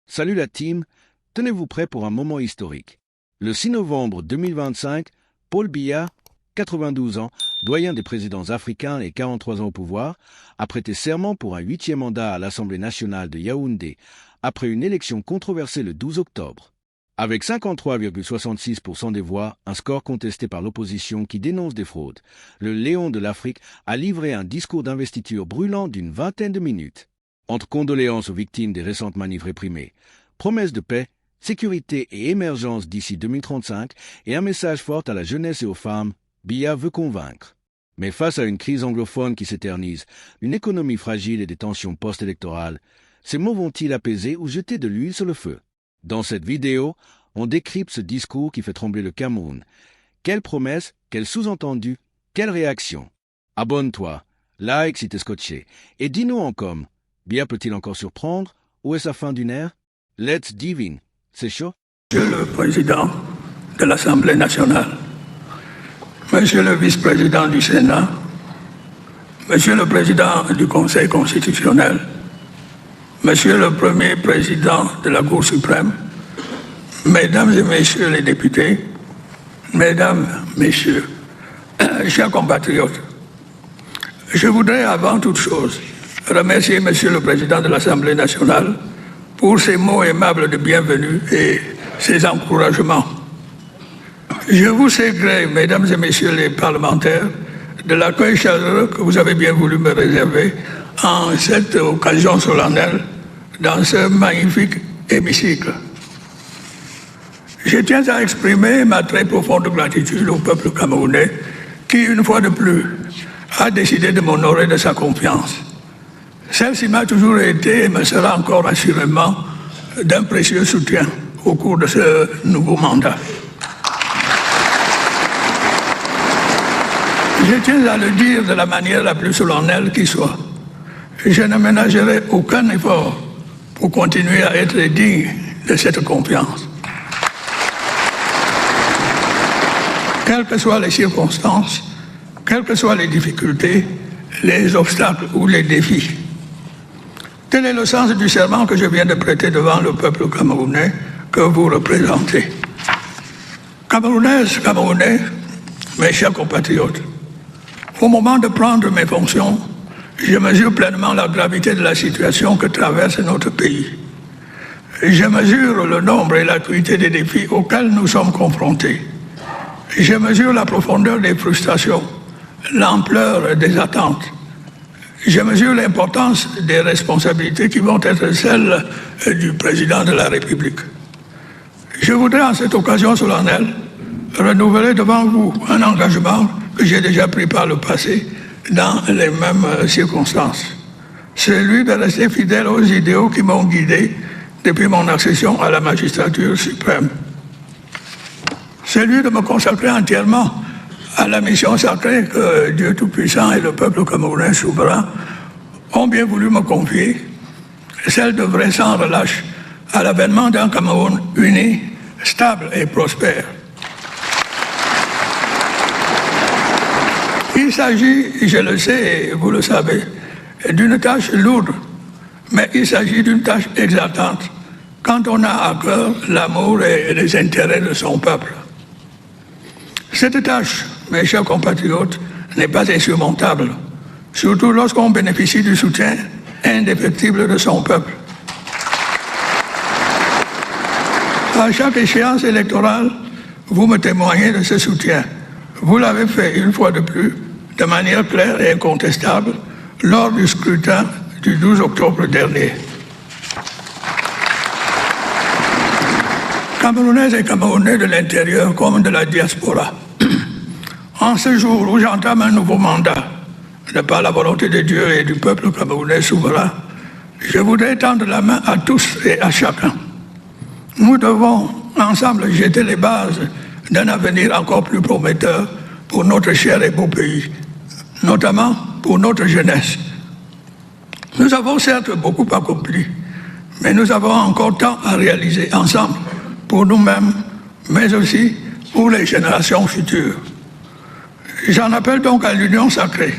Salut la team, tenez-vous prêts pour un moment historique. Le 6 novembre 2025, Paul Biya, 92 ans, doyen des présidents africains et 43 ans au pouvoir, a prêté serment pour un 8e mandat à l'Assemblée nationale de Yaoundé, après une élection controversée le 12 octobre. Avec 53,66% des voix, un score contesté par l'opposition qui dénonce des fraudes, le Léon de l'Afrique a livré un discours d'investiture brûlant d'une vingtaine de minutes. Entre condoléances aux victimes des récentes manifs réprimées, promesses de paix, sécurité et émergence d'ici 2035 et un message fort à la jeunesse et aux femmes, Biya veut convaincre. Mais face à une crise anglophone qui s'éternise, une économie fragile et des tensions post-électorales, ces mots vont-ils apaiser ou jeter de l'huile sur le feu? Dans cette vidéo, on décrypte ce discours qui fait trembler le Cameroun. Quelles promesses, quels sous-entendus, quelles réactions? Abonne-toi, like si t'es scotché, et dis-nous en com'. Biya peut-il encore surprendre? Où est sa fin d'une ère? Let's dive in. C'est chaud? Monsieur le Président de l'Assemblée nationale, Monsieur le Vice-président du Sénat, Monsieur le Président du Conseil constitutionnel, Monsieur le Premier Président de la Cour suprême, Mesdames et Messieurs les députés, Mesdames, Messieurs, chers compatriotes, je voudrais avant toute chose remercier Monsieur le Président de l'Assemblée nationale pour ses mots aimables de bienvenue et ses encouragements. Je vous sais gré, Mesdames et Messieurs les parlementaires, de l'accueil chaleureux que vous avez bien voulu me réserver en cette occasion solennelle dans ce magnifique hémicycle. Je tiens à exprimer ma très profonde gratitude au peuple camerounais qui, une fois de plus, a décidé de m'honorer de sa confiance. Celle-ci m'a toujours été et me sera encore assurément d'un précieux soutien au cours de ce nouveau mandat. Je tiens à le dire de la manière la plus solennelle qui soit. Je ne ménagerai aucun effort pour continuer à être digne de cette confiance. Quelles que soient les circonstances, quelles que soient les difficultés, les obstacles ou les défis. Tel est le sens du serment que je viens de prêter devant le peuple camerounais que vous représentez. Camerounaises, Camerounais, mes chers compatriotes, au moment de prendre mes fonctions, je mesure pleinement la gravité de la situation que traverse notre pays. Je mesure le nombre et l'acuité des défis auxquels nous sommes confrontés. Je mesure la profondeur des frustrations, l'ampleur des attentes. Je mesure l'importance des responsabilités qui vont être celles du président de la République. Je voudrais en cette occasion solennelle renouveler devant vous un engagement que j'ai déjà pris par le passé dans les mêmes circonstances. Celui de rester fidèle aux idéaux qui m'ont guidé depuis mon accession à la magistrature suprême. Celui de me consacrer entièrement à la mission sacrée que Dieu Tout-Puissant et le peuple camerounais souverain ont bien voulu me confier, celle d'œuvrer sans relâche à l'avènement d'un Cameroun uni, stable et prospère. Il s'agit, je le sais et vous le savez, d'une tâche lourde, mais il s'agit d'une tâche exaltante quand on a à cœur l'amour et les intérêts de son peuple. Cette tâche, mes chers compatriotes, n'est pas insurmontable, surtout lorsqu'on bénéficie du soutien indéfectible de son peuple. À chaque échéance électorale, vous me témoignez de ce soutien. Vous l'avez fait une fois de plus, de manière claire et incontestable, lors du scrutin du 12 octobre dernier. Camerounaises et Camerounais de l'intérieur comme de la diaspora, en ce jour où j'entame un nouveau mandat, de par la volonté de Dieu et du peuple camerounais souverain, je voudrais tendre la main à tous et à chacun. Nous devons ensemble jeter les bases d'un avenir encore plus prometteur pour notre cher et beau pays, notamment pour notre jeunesse. Nous avons certes beaucoup accompli, mais nous avons encore tant à réaliser ensemble pour nous-mêmes, mais aussi pour les générations futures. J'en appelle donc à l'union sacrée.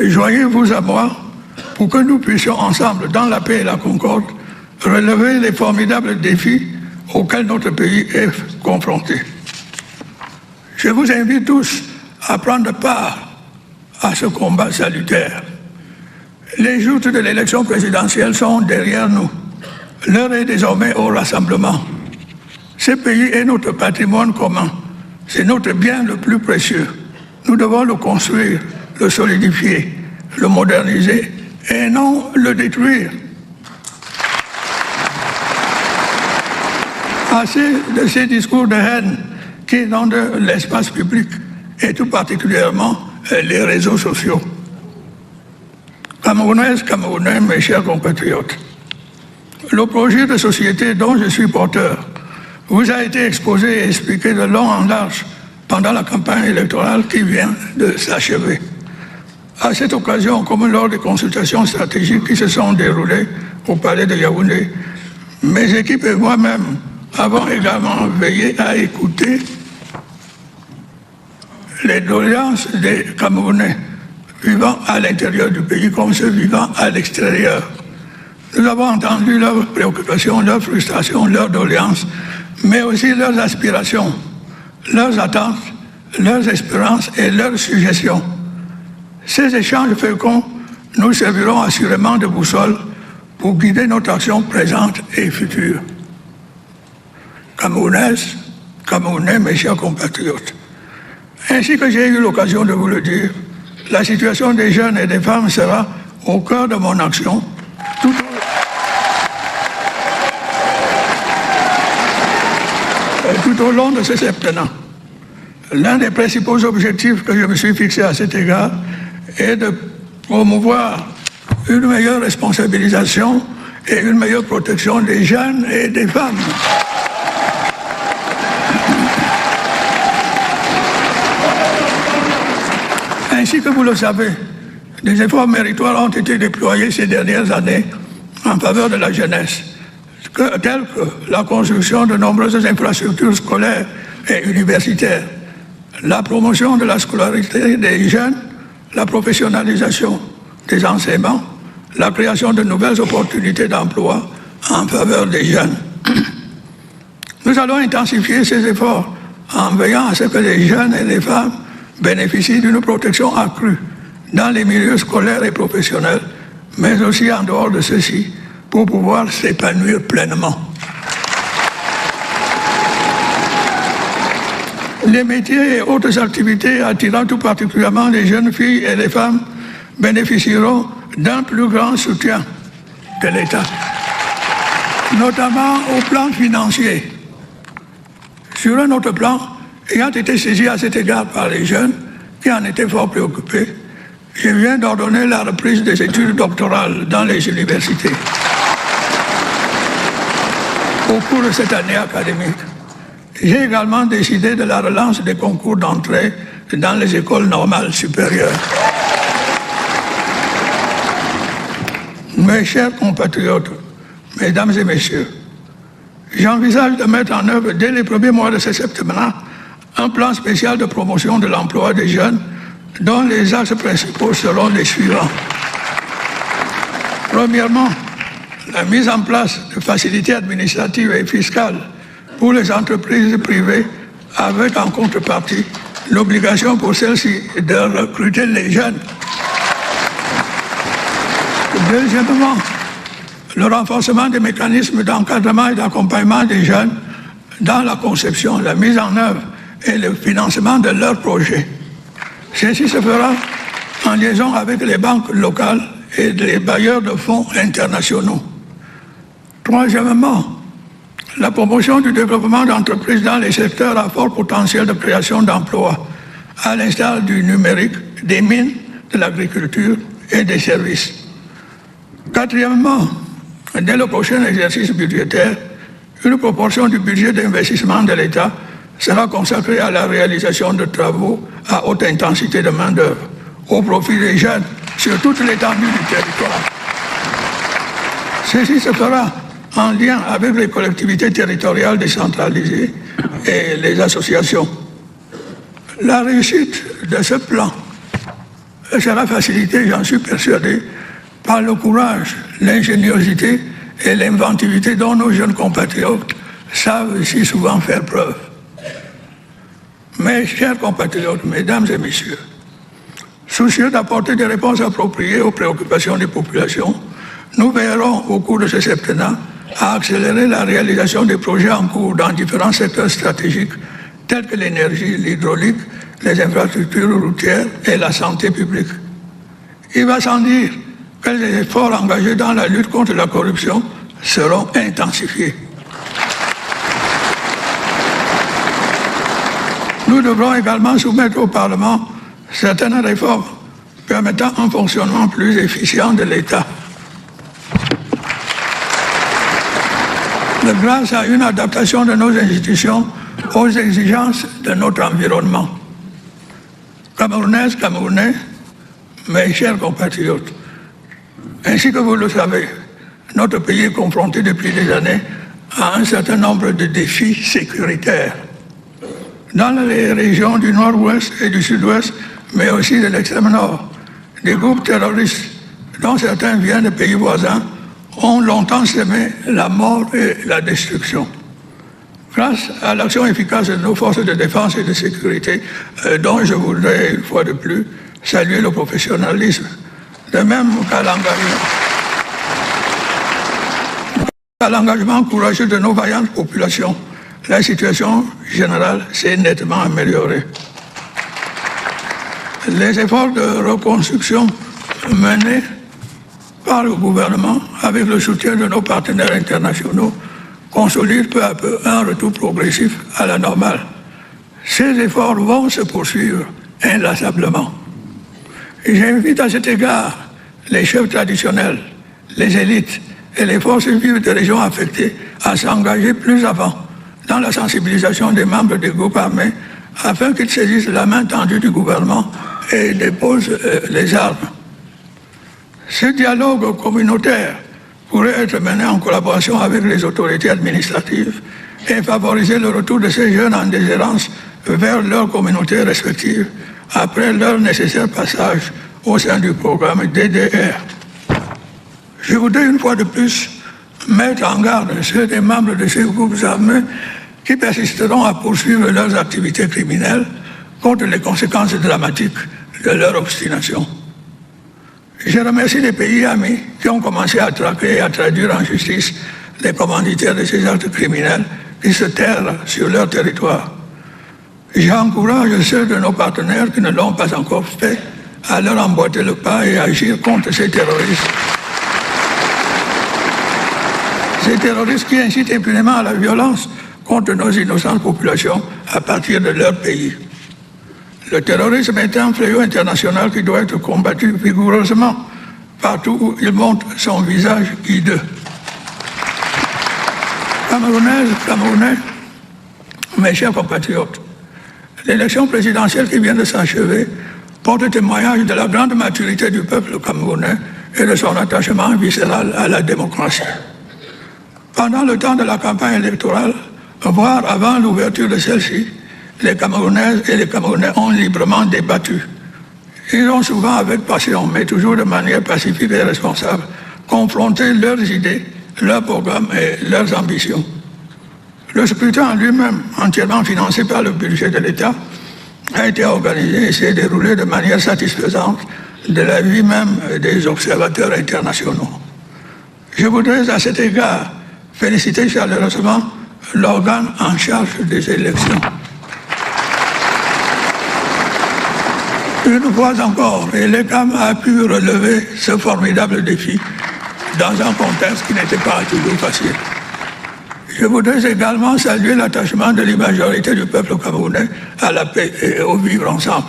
Joignez-vous à moi pour que nous puissions ensemble, dans la paix et la concorde, relever les formidables défis auxquels notre pays est confronté. Je vous invite tous à prendre part à ce combat salutaire. Les joutes de l'élection présidentielle sont derrière nous. L'heure est désormais au rassemblement. Ce pays est notre patrimoine commun. C'est notre bien le plus précieux. Nous devons le construire, le solidifier, le moderniser et non le détruire. Assez de ces discours de haine qui inondent l'espace public et tout particulièrement les réseaux sociaux. Camerounaises, Camerounais, mes chers compatriotes, le projet de société dont je suis porteur vous a été exposé et expliqué de long en large pendant la campagne électorale qui vient de s'achever. À cette occasion, comme lors des consultations stratégiques qui se sont déroulées au palais de Yaoundé, mes équipes et moi-même avons également veillé à écouter les doléances des Camerounais vivant à l'intérieur du pays comme ceux vivant à l'extérieur. Nous avons entendu leurs préoccupations, leurs frustrations, leurs doléances, mais aussi leurs aspirations, leurs attentes, leurs espérances et leurs suggestions. Ces échanges féconds nous serviront assurément de boussole pour guider notre action présente et future. Camerounaises, Camerounais, mes chers compatriotes, ainsi que j'ai eu l'occasion de vous le dire, la situation des jeunes et des femmes sera au cœur de mon action tout au long de ce septennat. L'un des principaux objectifs que je me suis fixé à cet égard est de promouvoir une meilleure responsabilisation et une meilleure protection des jeunes et des femmes. Ainsi que vous le savez, des efforts méritoires ont été déployés ces dernières années en faveur de la jeunesse, tels que la construction de nombreuses infrastructures scolaires et universitaires, la promotion de la scolarité des jeunes, la professionnalisation des enseignements, la création de nouvelles opportunités d'emploi en faveur des jeunes. Nous allons intensifier ces efforts en veillant à ce que les jeunes et les femmes bénéficient d'une protection accrue dans les milieux scolaires et professionnels, mais aussi en dehors de ceux-ci, pour pouvoir s'épanouir pleinement. Les métiers et autres activités attirant tout particulièrement les jeunes filles et les femmes bénéficieront d'un plus grand soutien de l'État, notamment au plan financier. Sur un autre plan, ayant été saisi à cet égard par les jeunes qui en étaient fort préoccupés, je viens d'ordonner la reprise des études doctorales dans les universités au cours de cette année académique. J'ai également décidé de la relance des concours d'entrée dans les écoles normales supérieures. Mes chers compatriotes, mesdames et messieurs, j'envisage de mettre en œuvre dès les premiers mois de ce septennat un plan spécial de promotion de l'emploi des jeunes dont les axes principaux seront les suivants. Premièrement, la mise en place de facilités administratives et fiscales pour les entreprises privées avec en contrepartie l'obligation pour celles-ci de recruter les jeunes. Deuxièmement, le renforcement des mécanismes d'encadrement et d'accompagnement des jeunes dans la conception, la mise en œuvre et le financement de leurs projets. Ceci se fera en liaison avec les banques locales et les bailleurs de fonds internationaux. Troisièmement, la promotion du développement d'entreprises dans les secteurs à fort potentiel de création d'emplois, à l'instar du numérique, des mines, de l'agriculture et des services. Quatrièmement, dès le prochain exercice budgétaire, une proportion du budget d'investissement de l'État sera consacrée à la réalisation de travaux à haute intensité de main-d'œuvre, au profit des jeunes sur toute l'étendue du territoire. Ceci se fera en lien avec les collectivités territoriales décentralisées et les associations. La réussite de ce plan sera facilitée, j'en suis persuadé, par le courage, l'ingéniosité et l'inventivité dont nos jeunes compatriotes savent si souvent faire preuve. Mes chers compatriotes, mesdames et messieurs, soucieux d'apporter des réponses appropriées aux préoccupations des populations, nous veillerons au cours de ce septennat à accélérer la réalisation des projets en cours dans différents secteurs stratégiques tels que l'énergie, l'hydraulique, les infrastructures routières et la santé publique. Il va sans dire que les efforts engagés dans la lutte contre la corruption seront intensifiés. Nous devrons également soumettre au Parlement certaines réformes permettant un fonctionnement plus efficient de l'État. Grâce à une adaptation de nos institutions aux exigences de notre environnement. Camerounaises, Camerounais, mes chers compatriotes, ainsi que vous le savez, notre pays est confronté depuis des années à un certain nombre de défis sécuritaires. Dans les régions du nord-ouest et du sud-ouest, mais aussi de l'extrême nord, des groupes terroristes, dont certains viennent de pays voisins, ont longtemps semé la mort et la destruction. Grâce à l'action efficace de nos forces de défense et de sécurité, dont je voudrais, une fois de plus, saluer le professionnalisme, de même qu'à l'engagement courageux de nos vaillantes populations, la situation générale s'est nettement améliorée. Les efforts de reconstruction menés par le gouvernement, avec le soutien de nos partenaires internationaux, consolident peu à peu un retour progressif à la normale. Ces efforts vont se poursuivre inlassablement. Et j'invite à cet égard les chefs traditionnels, les élites et les forces vives des régions affectées à s'engager plus avant dans la sensibilisation des membres des groupes armés afin qu'ils saisissent la main tendue du gouvernement et déposent les armes. Ce dialogue communautaire pourrait être mené en collaboration avec les autorités administratives et favoriser le retour de ces jeunes en déshérence vers leurs communautés respectives après leur nécessaire passage au sein du programme DDR. Je voudrais une fois de plus mettre en garde ceux des membres de ces groupes armés qui persisteront à poursuivre leurs activités criminelles contre les conséquences dramatiques de leur obstination. Je remercie les pays amis qui ont commencé à traquer et à traduire en justice les commanditaires de ces actes criminels qui se terrent sur leur territoire. J'encourage ceux de nos partenaires qui ne l'ont pas encore fait à leur emboîter le pas et agir contre ces terroristes. Ces terroristes qui incitent impunément à la violence contre nos innocentes populations à partir de leur pays. Le terrorisme est un fléau international qui doit être combattu vigoureusement partout où il montre son visage hideux. Camerounaises, Camerounais, mes chers compatriotes, l'élection présidentielle qui vient de s'achever porte témoignage de la grande maturité du peuple camerounais et de son attachement viscéral à la démocratie. Pendant le temps de la campagne électorale, voire avant l'ouverture de celle-ci, les Camerounaises et les Camerounais ont librement débattu. Ils ont souvent avec passion, mais toujours de manière pacifique et responsable, confronté leurs idées, leurs programmes et leurs ambitions. Le scrutin en lui-même, entièrement financé par le budget de l'État, a été organisé et s'est déroulé de manière satisfaisante de l'avis même des observateurs internationaux. Je voudrais à cet égard féliciter chaleureusement l'organe en charge des élections. Une fois encore, l'ECAM a pu relever ce formidable défi dans un contexte qui n'était pas toujours facile. Je voudrais également saluer l'attachement de la majorité du peuple camerounais à la paix et au vivre ensemble.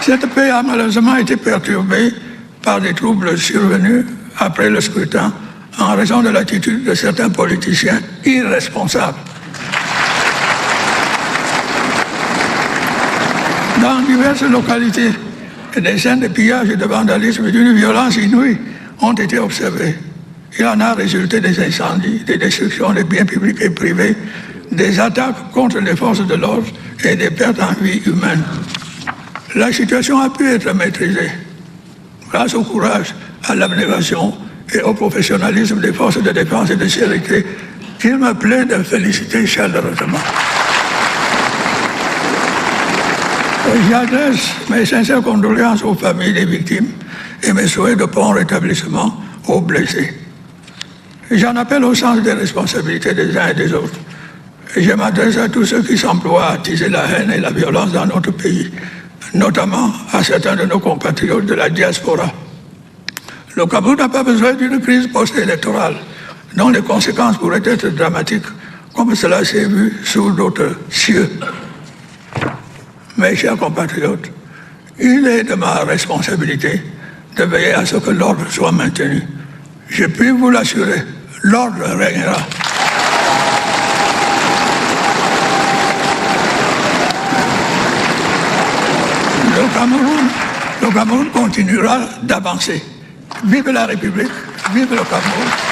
Cette paix a malheureusement été perturbée par des troubles survenus après le scrutin en raison de l'attitude de certains politiciens irresponsables. Dans diverses localités, des scènes de pillage et de vandalisme d'une violence inouïe ont été observées. Il en a résulté des incendies, des destructions de biens publics et privés, des attaques contre les forces de l'ordre et des pertes en vie humaine. La situation a pu être maîtrisée grâce au courage, à l'abnégation et au professionnalisme des forces de défense et de sécurité qu'il me plaît de féliciter chaleureusement. J'adresse mes sincères condoléances aux familles des victimes et mes souhaits de prompt rétablissement aux blessés. J'en appelle au sens des responsabilités des uns et des autres. Et je m'adresse à tous ceux qui s'emploient à attiser la haine et la violence dans notre pays, notamment à certains de nos compatriotes de la diaspora. Le Cameroun n'a pas besoin d'une crise post-électorale dont les conséquences pourraient être dramatiques, comme cela s'est vu sous d'autres cieux. Mes chers compatriotes, il est de ma responsabilité de veiller à ce que l'ordre soit maintenu. Je puis vous l'assurer, l'ordre régnera. Le Cameroun continuera d'avancer. Vive la République, vive le Cameroun.